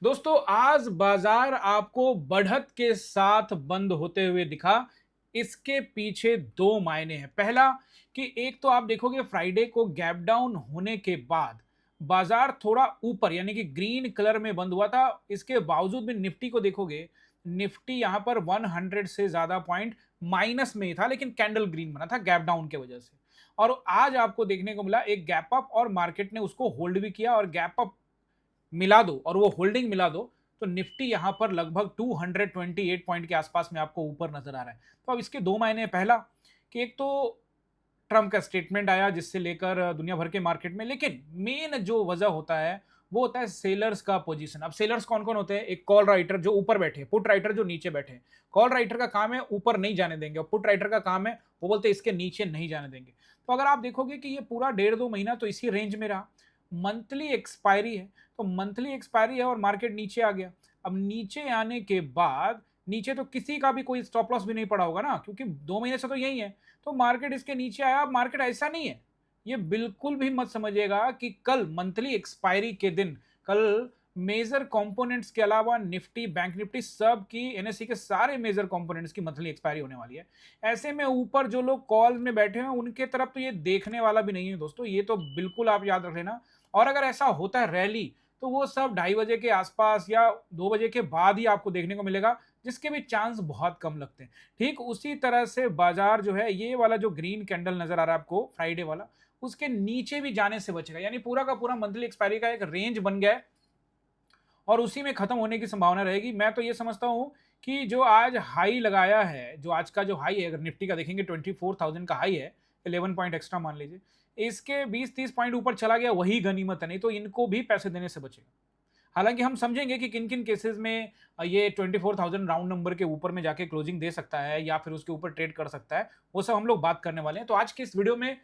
दोस्तों आज बाजार आपको बढ़त के साथ बंद होते हुए दिखा। इसके पीछे दो मायने हैं। पहला कि एक तो आप देखोगे फ्राइडे को गैप डाउन होने के बाद बाजार थोड़ा ऊपर यानी कि ग्रीन कलर में बंद हुआ था। इसके बावजूद भी निफ्टी को देखोगे, निफ्टी यहां पर 100 से ज्यादा पॉइंट माइनस में ही था, लेकिन कैंडल ग्रीन बना था गैप डाउन के वजह से। और आज आपको देखने को मिला एक गैप अप और मार्केट ने उसको होल्ड भी किया और गैप अप मिला दो और वो होल्डिंग मिला दो, तो निफ्टी यहां पर लगभग 228 पॉइंट के आसपास में आपको ऊपर नजर आ रहा है। तो अब इसके दो मायने हैं। पहला कि एक तो ट्रम्प का स्टेटमेंट आया जिससे लेकर दुनिया भर के मार्केट में, लेकिन मेन जो वजह होता है वो होता है सेलर्स का पोजीशन। अब सेलर्स कौन कौन होते हैं? एक कॉल राइटर जो ऊपर बैठे, पुट राइटर जो नीचे बैठे। कॉल राइटर का काम है ऊपर नहीं जाने देंगे और पुट राइटर का काम है वो बोलते हैं इसके नीचे नहीं जाने देंगे। तो अगर आप देखोगे कि ये पूरा डेढ़ दो महीना तो इसी रेंज में रहा। मंथली एक्सपायरी है, तो मंथली एक्सपायरी है और मार्केट नीचे आ गया। अब नीचे आने के बाद नीचे तो किसी का भी कोई स्टॉप लॉस भी नहीं पड़ा होगा ना, क्योंकि 2 महीने से तो यही है। तो मार्केट इसके नीचे आया। मार्केट ऐसा नहीं है, ये बिल्कुल भी मत समझिएगा कि कल मंथली एक्सपायरी के दिन, कल मेजर कंपोनेंट्स के अलावा निफ्टी, बैंक निफ्टी, सब की, एनएससी के सारे मेजर कंपोनेंट्स की मंथली एक्सपायरी होने वाली है। ऐसे में ऊपर जो लोग कॉल में बैठे हैं उनके तरफ तो ये देखने वाला भी नहीं है दोस्तों, ये तो बिल्कुल आप याद रख लेना। और अगर ऐसा होता है रैली, तो वो सब 2:30 बजे के आसपास या 2 बजे के बाद ही आपको देखने को मिलेगा, जिसके भी चांस बहुत कम लगते हैं। ठीक उसी तरह से बाजार जो है, ये वाला जो ग्रीन कैंडल नजर आ रहा है आपको फ्राइडे वाला, उसके नीचे भी जाने से बचेगा। यानी पूरा का पूरा मंथली एक्सपायरी का एक रेंज बन गया है और उसी में खत्म होने की संभावना रहेगी। मैं तो ये समझता हूं कि जो आज हाई लगाया है, जो आज का जो हाई है, अगर निफ्टी का देखेंगे 24,000 का हाई है, 11 पॉइंट एक्स्ट्रा मान लीजिए, इसके 20-30 पॉइंट ऊपर चला गया, वही गनीमत है, नहीं तो इनको भी पैसे देने से बचेगा। हालांकि हम समझेंगे कि किन किन केसेस में ये 24,000 राउंड नंबर के ऊपर में जाके क्लोजिंग दे सकता है या फिर उसके ऊपर ट्रेड कर सकता है, वो सब हम लोग बात करने वाले हैं। तो आज के इस वीडियो में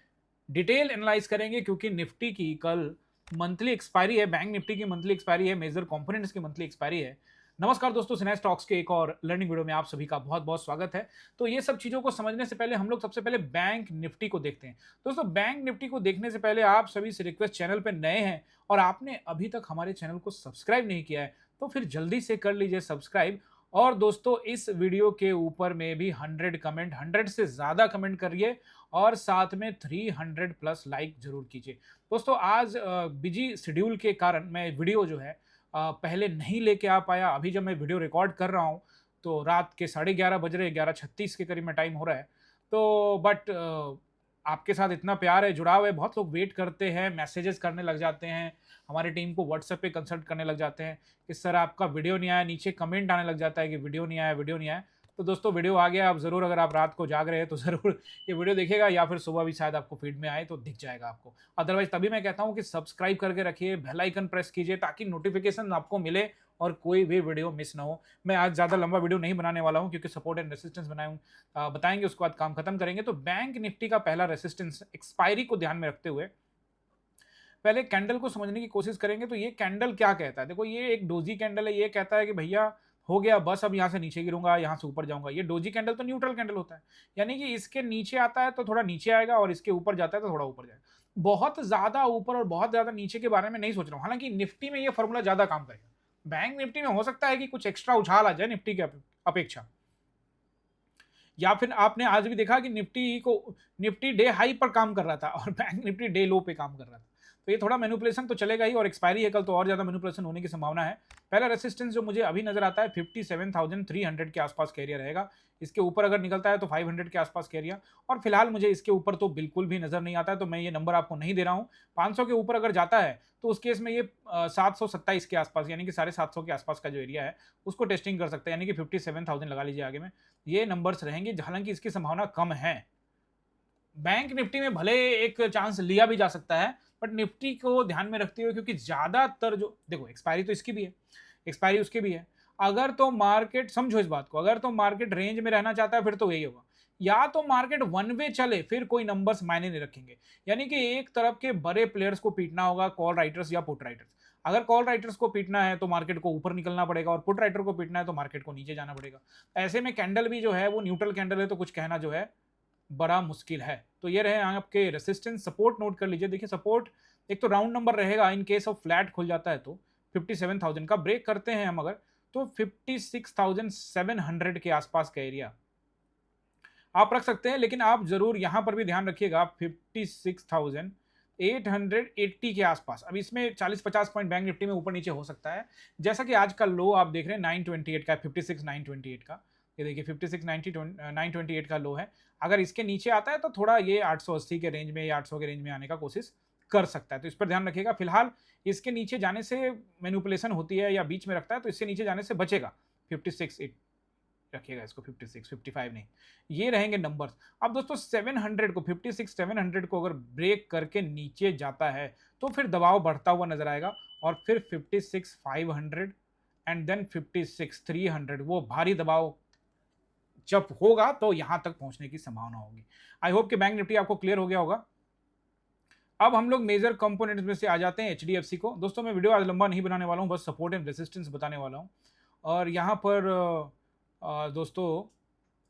डिटेल एनालाइज करेंगे, क्योंकि निफ्टी की कल मंथली एक्सपायरी है, बैंक निफ्टी की मंथली एक्सपायरी है, मेजर कंपोनेंट्स की मंथली एक्सपायरी है। नमस्कार दोस्तों, सिनेस स्टॉक्स के एक और लर्निंग वीडियो में आप सभी का बहुत बहुत स्वागत है। तो ये सब चीजों को समझने से पहले हम लोग सबसे पहले बैंक निफ्टी को देखते हैं। दोस्तों बैंक निफ्टी को देखने से पहले आप सभी से रिक्वेस्ट, चैनल पर नए हैं और आपने अभी तक हमारे चैनल को सब्सक्राइब नहीं किया है, तो फिर जल्दी से कर लीजिए सब्सक्राइब। और दोस्तों इस वीडियो के ऊपर में भी 100 कमेंट, 100 से ज्यादा कमेंट करिए और साथ में 300 प्लस लाइक जरूर कीजिए। दोस्तों आज बिजी शेड्यूल के कारण मैं वीडियो जो है पहले नहीं लेके आ पाया। अभी जब मैं वीडियो रिकॉर्ड कर रहा हूँ तो रात के 11:30 बज रहे, 11:36 के करीब में टाइम हो रहा है। तो बट आपके साथ इतना प्यार है, जुड़ाव है, बहुत लोग वेट करते हैं, मैसेजेस करने लग जाते हैं, हमारी टीम को व्हाट्सएप पे कंसल्ट करने लग जाते हैं कि सर आपका वीडियो नहीं आया, नीचे कमेंट आने लग जाता है कि वीडियो नहीं आया, वीडियो नहीं आया। तो दोस्तों वीडियो आ गया, आप ज़रूर, अगर आप रात को जाग रहे हैं तो ज़रूर ये वीडियो देखिएगा, या फिर सुबह भी शायद आपको फीड में आए तो दिख जाएगा आपको। अदरवाइज तभी मैं कहता हूँ कि सब्सक्राइब करके रखिए, बेल आइकन प्रेस कीजिए ताकि नोटिफिकेशन आपको मिले और कोई भी वीडियो मिस ना हो। मैं आज ज़्यादा लंबा वीडियो नहीं बनाने वाला हूँ, क्योंकि सपोर्ट एंड रेसिस्टेंस बताएंगे, उसके बाद काम खत्म करेंगे। तो बैंक निफ्टी का पहला रेसिस्टेंस एक्सपायरी को ध्यान में रखते हुए पहले कैंडल को समझने की कोशिश करेंगे। तो ये कैंडल क्या कहता है? देखो ये एक डोजी कैंडल है, ये कहता है कि भैया हो गया बस, अब यहाँ से नीचे गिरूंगा, यहाँ से ऊपर जाऊंगा। ये डोजी कैंडल तो न्यूट्रल कैंडल होता है, यानी कि इसके नीचे आता है तो थोड़ा नीचे आएगा और इसके ऊपर जाता है तो थोड़ा ऊपर जाएगा। बहुत ज्यादा ऊपर और बहुत ज्यादा नीचे के बारे में नहीं सोच रहा हूँ। हालांकि निफ्टी में ये फॉर्मूला ज्यादा काम करेगा। बैंक निफ्टी में हो सकता है कि कुछ एक्स्ट्रा उछाल आ जाए निफ्टी के अपेक्षा, या फिर आपने आज भी देखा कि निफ्टी डे हाई पर काम कर रहा था और बैंक निफ्टी डे लो पे काम कर रहा था। तो ये थोड़ा मैनिपुलेशन तो चलेगा ही, और एक्सपायरी है कल तो और ज्यादा मैनिपुलेशन होने की संभावना है। पहला रेसिस्टेंस जो मुझे अभी नजर आता है 57,300 के आसपास का एरिया रहेगा। इसके ऊपर अगर निकलता है तो 500 के आसपास का एरिया, और फिलहाल मुझे इसके ऊपर तो बिल्कुल भी नजर नहीं आता है, तो मैं ये नंबर आपको नहीं दे रहा हूँ। 500 के ऊपर अगर जाता है तो उस केस में ये 727 के आसपास, यानी कि 750 के आसपास का जो एरिया है उसको टेस्टिंग कर सकते हैं, यानी कि 57,000 लगा लीजिए आगे में। ये नंबर्स रहेंगे, हालांकि इसकी संभावना कम है। बैंक निफ्टी में भले एक चांस लिया भी जा सकता है, बट निफ्टी को ध्यान में रखते हुए, क्योंकि ज्यादातर जो देखो एक्सपायरी तो इसकी भी है, एक्सपायरी उसकी भी है। अगर तो मार्केट, समझो इस बात को, अगर तो मार्केट रेंज में रहना चाहता है फिर तो यही होगा, या तो मार्केट वन वे चले फिर कोई नंबर्स मायने नहीं रखेंगे। यानी कि एक तरफ के बड़े प्लेयर्स को पीटना होगा, कॉल राइटर्स या पुट राइटर्स। अगर कॉल राइटर्स को पीटना है तो मार्केट को ऊपर निकलना पड़ेगा, और पुट राइटर को पीटना है तो मार्केट को नीचे जाना पड़ेगा। ऐसे में कैंडल भी जो है वो न्यूट्रल कैंडल है, तो कुछ कहना जो है बड़ा मुश्किल है। तो ये रहे आपके रेसिस्टेंस, सपोर्ट नोट कर लीजिए। देखिए सपोर्ट एक तो राउंड नंबर रहेगा इन केस ऑफ फ्लैट खुल जाता है तो, 57,000 का ब्रेक करते हैं हम अगर, तो 56,700 के आसपास का एरिया आप रख सकते हैं। लेकिन आप जरूर यहां पर भी ध्यान रखिएगा 56,880 के आसपास। अब इसमें 40-50 पॉइंट बैंक निफ्टी में ऊपर नीचे हो सकता है। जैसा कि आज का लो आप देख रहे हैं 928 का, 56,928 का, ये देखिए 56,928 का लो है। अगर इसके नीचे आता है तो थोड़ा ये 880 के रेंज में या 800 के रेंज में आने का कोशिश कर सकता है, तो इस पर ध्यान रखिएगा। फिलहाल इसके नीचे जाने से मैनिपुलेशन होती है या बीच में रखता है, तो इससे नीचे जाने से बचेगा। 56 रखिएगा इसको, 56 55 नहीं, ये रहेंगे नंबर्स। अब दोस्तों 700 को, 56 700 को अगर ब्रेक करके नीचे जाता है तो फिर दबाव बढ़ता हुआ नजर आएगा, और फिर 56 500 एंड देन 56 300 वो भारी दबाव जब होगा तो यहां तक पहुंचने की संभावना होगी। आई होप कि बैंक निफ्टी आपको क्लियर हो गया होगा। अब हम लोग मेजर कंपोनेंट्स में से आ जाते हैं एचडीएफसी को। दोस्तों मैं वीडियो आज लंबा नहीं बनाने वाला हूं, बस सपोर्ट एंड रेजिस्टेंस बताने वाला हूं। और यहां पर दोस्तों,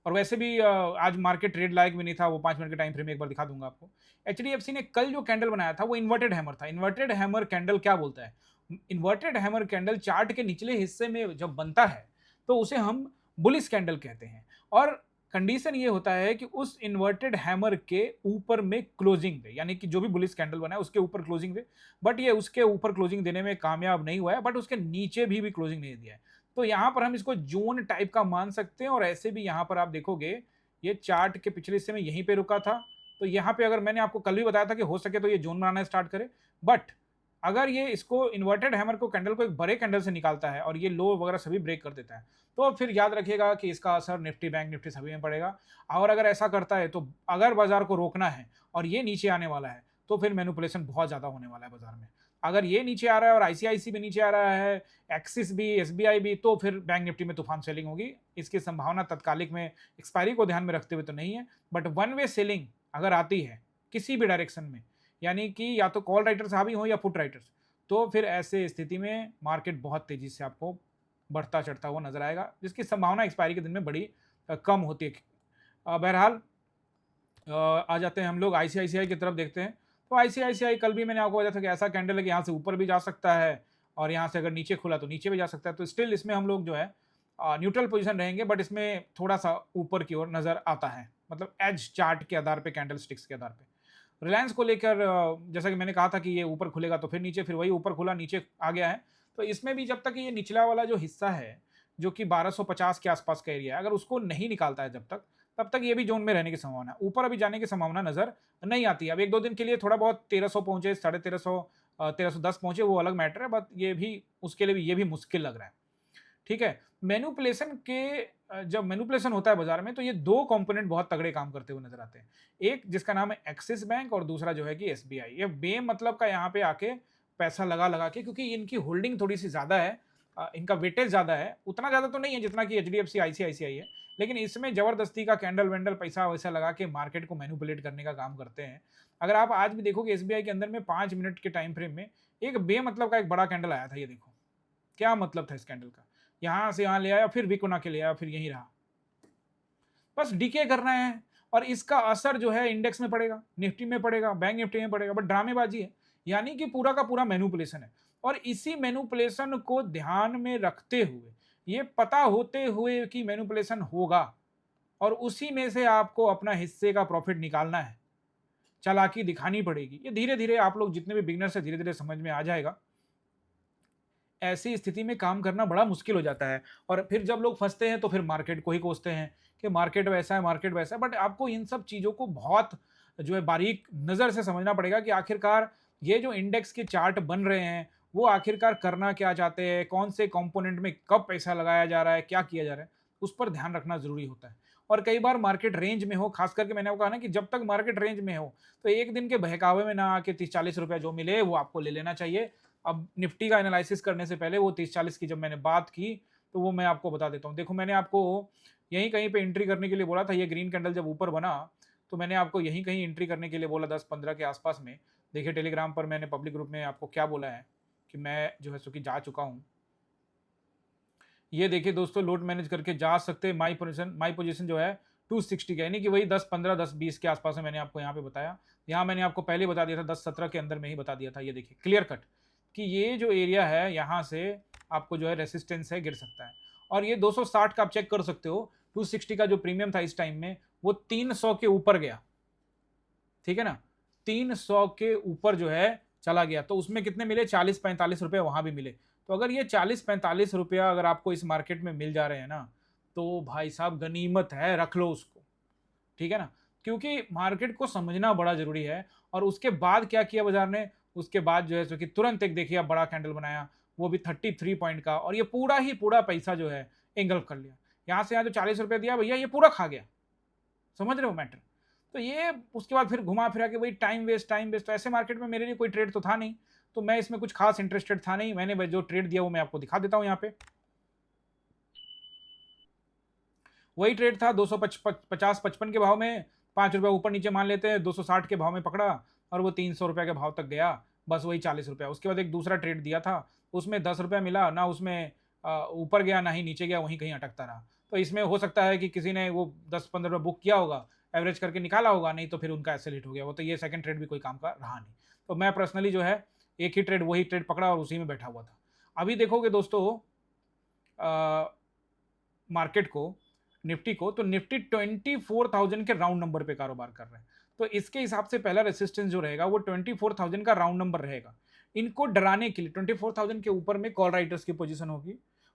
और वैसे भी आज मार्केट ट्रेड लायक भी नहीं था, वो 5 मिनट के टाइम फ्रेम में एक बार दिखा दूंगा आपको। एचडीएफसी ने कल जो कैंडल बनाया था वो इन्वर्टेड हैमर था। इन्वर्टेड हैमर कैंडल क्या बोलता है? इन्वर्टेड हैमर कैंडल चार्ट के निचले हिस्से में जब बनता है तो उसे हम बुलिश कैंडल कहते हैं। और कंडीशन ये होता है कि उस इन्वर्टेड हैमर के ऊपर में क्लोजिंग दे, यानी कि जो भी बुलिश कैंडल बना है उसके ऊपर क्लोजिंग दे। बट ये उसके ऊपर क्लोजिंग देने में कामयाब नहीं हुआ है, बट उसके नीचे भी क्लोजिंग नहीं दिया है। तो यहां पर हम इसको जोन टाइप का मान सकते हैं। और ऐसे भी यहां पर आप देखोगे ये चार्ट के पिछले हिस्से में यहीं पे रुका था, तो यहां पे अगर मैंने आपको कल भी बताया था कि हो सके तो ये जोन बनाना स्टार्ट करे। बट अगर ये इसको इन्वर्टेड हैमर को कैंडल को एक बड़े कैंडल से निकालता है और ये लो वगैरह सभी ब्रेक कर देता है, तो फिर याद रखिएगा कि इसका असर निफ्टी बैंक निफ्टी सभी में पड़ेगा। और अगर ऐसा करता है तो अगर बाजार को रोकना है और ये नीचे आने वाला है तो फिर मैनिपुलेशन बहुत ज्यादा होने वाला है बाजार में। अगर ये नीचे आ रहा है और आईसीआईसी भी नीचे आ रहा है, एक्सिस भी, एसबीआई भी, तो फिर बैंक निफ्टी में तूफान सेलिंग होगी। इसकी संभावना तत्कालिक में एक्सपायरी को ध्यान में रखते हुए तो नहीं है, बट वन वे सेलिंग अगर आती है किसी भी डायरेक्शन में, यानी कि या तो कॉल राइटर्स हावी हो या पुट राइटर्स, तो फिर ऐसे स्थिति में मार्केट बहुत तेजी से आपको बढ़ता चढ़ता हुआ नजर आएगा, जिसकी संभावना एक्सपायरी के दिन में बड़ी कम होती है। बहरहाल आ जाते हैं हम लोग आईसीआईसीआई की तरफ देखते हैं। तो आईसीआईसीआई कल भी मैंने आपको बताया था कि ऐसा कैंडल है कि यहाँ से ऊपर भी जा सकता है और यहाँ से अगर नीचे खुला तो नीचे भी जा सकता है। तो स्टिल इसमें हम लोग जो है न्यूट्रल पोजीशन रहेंगे, बट इसमें थोड़ा सा ऊपर की ओर नजर आता है, मतलब एज चार्ट के आधार पे, कैंडल स्टिक्स के आधार पे। रिलायंस को लेकर जैसा कि मैंने कहा था कि ये ऊपर खुलेगा तो फिर नीचे, फिर वही ऊपर खुला नीचे आ गया है। तो इसमें भी जब तक ये निचला वाला जो हिस्सा है जो कि 1250 के आसपास का एरिया है, अगर उसको नहीं निकालता है जब तक, तब तक ये भी जोन में रहने की संभावना है। ऊपर अभी जाने की संभावना नजर नहीं आती है। अब एक दो दिन के लिए थोड़ा बहुत 1300 पहुंचे, 1350, 1310 पहुंचे, वो अलग मैटर है, बट ये भी उसके लिए भी ये भी मुश्किल लग रहा है। ठीक है, मैनिपुलेशन के जब मैनिपुलेशन होता है बाजार में तो ये दो कंपोनेंट बहुत तगड़े काम करते हुए नजर आते हैं। एक जिसका नाम है एक्सिस बैंक और दूसरा जो है कि एसबीआई। ये बे मतलब का यहाँ पे आके पैसा लगा लगा के, क्योंकि इनकी होल्डिंग थोड़ी सी ज्यादा है, इनका वेटेज ज्यादा है, उतना ज्यादा तो नहीं है जितना कि एचडीएफसी आईसीआईसीआई है, लेकिन इसमें जबरदस्ती का कैंडल वेंडल पैसा वैसा लगा के मार्केट को मैनिपुलेट करने का काम करते हैं। अगर आप आज भी देखोगे एसबीआई के अंदर में 5 मिनट के टाइम फ्रेम में एक बे मतलब का एक बड़ा कैंडल आया था। ये देखो क्या मतलब था इस कैंडल का, यहां से यहां ले आया, फिर विक बना के ले आया, फिर यहीं रहा, बस डीके करना है। और इसका असर जो है इंडेक्स में पड़ेगा, निफ्टी में पड़ेगा, बैंक निफ्टी में पड़ेगा, बट ड्रामेबाजी है, यानी कि पूरा का पूरा मैनिपुलेशन है। और इसी मैनिपुलेशन को ध्यान में रखते हुए, ये पता होते हुए कि मैनिपुलेशन होगा और उसी में से आपको अपना हिस्से का प्रॉफिट निकालना है, चालाकी दिखानी पड़ेगी। ये धीरे धीरे आप लोग जितने भी बिगनर्स है धीरे धीरे समझ में आ जाएगा। ऐसी स्थिति में काम करना बड़ा मुश्किल हो जाता है, और फिर जब लोग फंसते हैं तो फिर मार्केट को ही कोसते हैं कि मार्केट वैसा है, मार्केट वैसा है। बट आपको इन सब चीज़ों को बहुत जो है बारीक नज़र से समझना पड़ेगा कि आखिरकार ये जो इंडेक्स के चार्ट बन रहे हैं वो आखिरकार करना क्या चाहते हैं, कौन से कंपोनेंट में कब पैसा लगाया जा रहा है, क्या किया जा रहा है, उस पर ध्यान रखना जरूरी होता है। और कई बार मार्केट रेंज में हो, खास करके मैंने वो कहा ना कि जब तक मार्केट रेंज में हो तो एक दिन के बहकावे में ना आके 30-40 रुपया जो मिले वो आपको ले लेना चाहिए। अब निफ्टी का एनालिसिस करने से पहले वो 30-40 की जब मैंने बात की तो वो मैं आपको बता देता हूँ। देखो मैंने आपको यहीं कहीं पे एंट्री करने के लिए बोला था, ये ग्रीन कैंडल जब ऊपर बना तो मैंने आपको यहीं कहीं एंट्री करने के लिए बोला 10-15 के आसपास में। देखिए टेलीग्राम पर मैंने पब्लिक ग्रुप में आपको क्या बोला है कि मैं जो है सो कि जा चुका हूँ। ये देखिए दोस्तों, लोड मैनेज करके जा सकते हैं। माई पोजीशन जो है 260 का, यानी कि वही 10-15 10-20 के आसपास में मैंने आपको यहाँ पे बताया। यहाँ मैंने आपको पहले बता दिया था 10-17 के अंदर में ही बता दिया था। ये देखिए क्लियर कट कि ये जो एरिया है यहाँ से आपको जो है रेसिस्टेंस है गिर सकता है। और ये 260 का आप चेक कर सकते हो, 260 का जो प्रीमियम था इस टाइम में वो 300 के ऊपर गया, ठीक है ना, 300 के ऊपर जो है चला गया। तो उसमें कितने मिले, 40-45 रुपए वहां भी मिले। तो अगर ये 40-45 रुपया अगर आपको इस मार्केट में मिल जा रहे हैं ना, तो भाई साहब गनीमत है, रख लो उसको, ठीक है ना। क्योंकि मार्केट को समझना बड़ा जरूरी है। और उसके बाद क्या किया बाजार ने, उसके बाद जो है सो कि तुरंत एक देखिए बड़ा कैंडल बनाया, वो भी 33 पॉइंट का, और ये पूरा ही पूरा पैसा जो है एंगल्फ कर लिया। यहाँ से यहाँ जो 40 रुपये दिया भैया, ये पूरा खा गया, समझ रहे हो मैटर। तो ये उसके बाद फिर घुमा फिरा के वही टाइम वेस्ट टाइम वेस्ट। तो ऐसे मार्केट में मेरे लिए कोई ट्रेड तो था नहीं, तो मैं इसमें कुछ खास इंटरेस्टेड था नहीं। मैंने जो ट्रेड दिया वो मैं आपको दिखा देता हूँ यहाँ पे। वही ट्रेड था 250-55 के भाव में, 5 रुपया ऊपर नीचे मान लेते हैं, 260 के भाव में पकड़ा और वो 300 रुपया के भाव तक गया, बस वही 40 रुपया। उसके बाद एक दूसरा ट्रेड दिया था, उसमें 10 रुपया मिला ना, उसमें ऊपर गया ना ही नीचे गया, वहीं कहीं अटकता रहा। तो इसमें हो सकता है कि किसी ने वो 10-15 रुपया बुक किया होगा, एवरेज करके निकाला होगा, नहीं तो फिर उनका ऐसे हिट हो गया वो। तो ये सेकंड ट्रेड भी कोई काम का रहा नहीं। तो मैं पर्सनली जो है एक ही ट्रेड, वही ट्रेड पकड़ा और उसी में बैठा हुआ था। अभी देखोगे दोस्तों मार्केट को, निफ्टी को, तो निफ्टी 24,000 के राउंड नंबर पे कारोबार कर रहे हैं। तो इसके हिसाब से पहला रेसिस्टेंस जो रहेगा वो 24,000 का राउंड नंबर रहेगा। इनको डराने के लिए 24,000 के ऊपर में कॉल राइटर्स की पोजीशन होगी।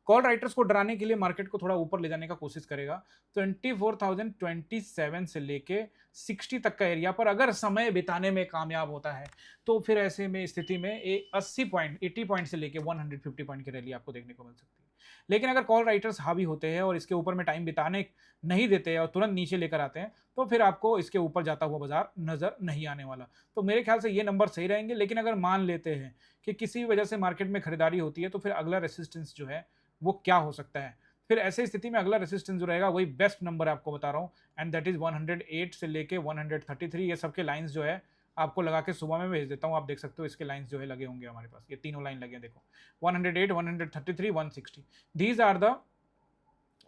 कॉल राइटर्स को डराने के लिए मार्केट को थोड़ा ऊपर ले जाने का कोशिश करेगा। 24,027 से लेके 60 तक का एरिया पर अगर समय बिताने में कामयाब होता है, तो फिर ऐसे में स्थिति में 80 पॉइंट 80 पॉइंट से लेके 150 पॉइंट की रैली आपको देखने को मिल सकती है। लेकिन अगर कॉल राइटर्स हावी होते हैं और इसके ऊपर में टाइम बिताने नहीं देते हैं और तुरंत नीचे लेकर आते हैं, तो फिर आपको इसके ऊपर जाता हुआ बाजार नजर नहीं आने वाला। तो मेरे ख्याल से ये नंबर सही रहेंगे। लेकिन अगर मान लेते हैं कि किसी वजह से मार्केट में खरीदारी होती है, तो फिर अगला रेसिस्टेंस जो है वो क्या हो सकता है। फिर ऐसे स्थिति में अगला रेसिस्टेंस जो रहेगा वही बेस्ट नंबर आपको बता रहा हूँ, एंड दैट इज 108 से लेके 133। ये सबके लाइंस जो है आपको लगा के सुबह में भेज देता हूँ, आप देख सकते हो इसके लाइंस जो है लगे होंगे हमारे पास, ये तीनों लाइन लगे हैं देखो, 108, 133, 160। These are the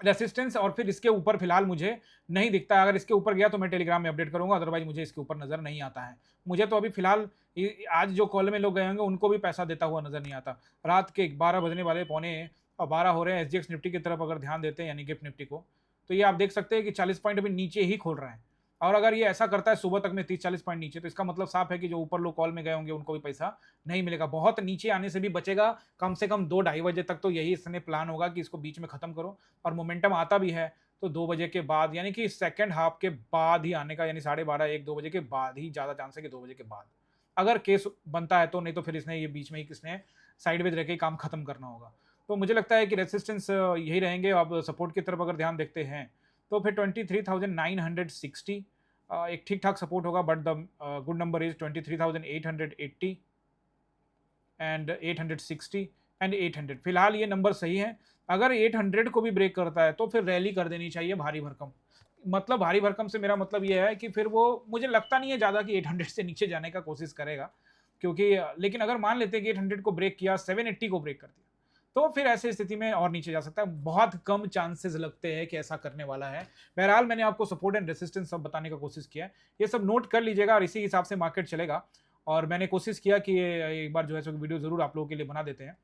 resistance. और फिर इसके ऊपर फिलहाल मुझे नहीं दिखता। अगर इसके ऊपर गया तो मैं टेलीग्राम में अपडेट करूंगा, अदरवाइज मुझे इसके ऊपर नजर नहीं आता है। मुझे तो अभी फिलहाल आज जो कॉल में लोग गए होंगे उनको भी पैसा देता हुआ नजर नहीं आता। रात के 12 बजने वाले, पौने और 12 हो रहे हैं। एसजीएक्स निफ्टी की तरफ अगर ध्यान देते हैं, यानी गिफ्ट निफ्टी को, तो ये आप देख सकते हैं कि 40 पॉइंट अभी नीचे ही खोल रहा है। और अगर ये ऐसा करता है सुबह तक में 30-40 पॉइंट नीचे, तो इसका मतलब साफ है कि जो ऊपर लोग कॉल में गए होंगे उनको भी पैसा नहीं मिलेगा। बहुत नीचे आने से भी बचेगा, कम से कम 2-2:30 बजे तक तो यही इसने प्लान होगा कि इसको बीच में खत्म करो। और मोमेंटम आता भी है तो 2 बजे के बाद, यानी कि सेकंड हाफ के बाद ही आने का, यानी 12:30-1-2 बजे के बाद ही ज़्यादा चांस है कि 2 बजे के बाद अगर केस बनता है तो। नहीं तो फिर इसने ये बीच में ही किसने साइडवेज रह के काम खत्म करना होगा। तो मुझे लगता है कि रेसिस्टेंस यही रहेंगे। आप सपोर्ट की तरफ अगर ध्यान देखते हैं तो फिर 23,960 एक ठीक ठाक सपोर्ट होगा, but the good number is 23,880 and 860 and 800। फिलहाल ये नंबर सही है। अगर 800 को भी ब्रेक करता है तो फिर रैली कर देनी चाहिए भारी भरकम। मतलब भारी भरकम से मेरा मतलब ये है कि फिर वो, मुझे लगता नहीं है ज़्यादा कि 800 से नीचे जाने का कोशिश करेगा, क्योंकि लेकिन अगर मान लेते हैं कि 800 को ब्रेक किया, 780 को ब्रेक कर दिया, तो फिर ऐसी स्थिति में और नीचे जा सकता है। बहुत कम चांसेस लगते हैं कि ऐसा करने वाला है। बहरहाल मैंने आपको सपोर्ट एंड रेसिस्टेंस सब बताने का कोशिश किया है, ये सब नोट कर लीजिएगा और इसी हिसाब से मार्केट चलेगा। और मैंने कोशिश किया कि एक बार जो है सो वीडियो जरूर आप लोगों के लिए बना देते हैं।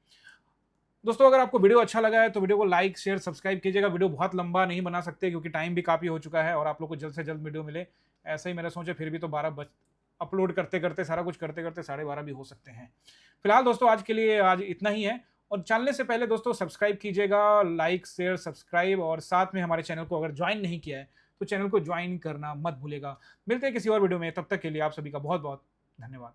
दोस्तों अगर आपको वीडियो अच्छा लगा है तो वीडियो को लाइक शेयर सब्सक्राइब कीजिएगा। वीडियो बहुत लंबा नहीं बना सकते क्योंकि टाइम भी काफ़ी हो चुका है और आप लोग को जल्द से जल्द वीडियो मिले, ऐसा ही मेरा सोच है। फिर भी तो 12 अपलोड करते करते, सारा कुछ करते करते 12:30 भी हो सकते हैं। फिलहाल दोस्तों आज के लिए आज इतना ही है। और चलने से पहले दोस्तों सब्सक्राइब कीजिएगा, लाइक शेयर सब्सक्राइब, और साथ में हमारे चैनल को अगर ज्वाइन नहीं किया है तो चैनल को ज्वाइन करना मत भूलेगा। मिलते हैं किसी और वीडियो में, तब तक के लिए आप सभी का बहुत बहुत धन्यवाद।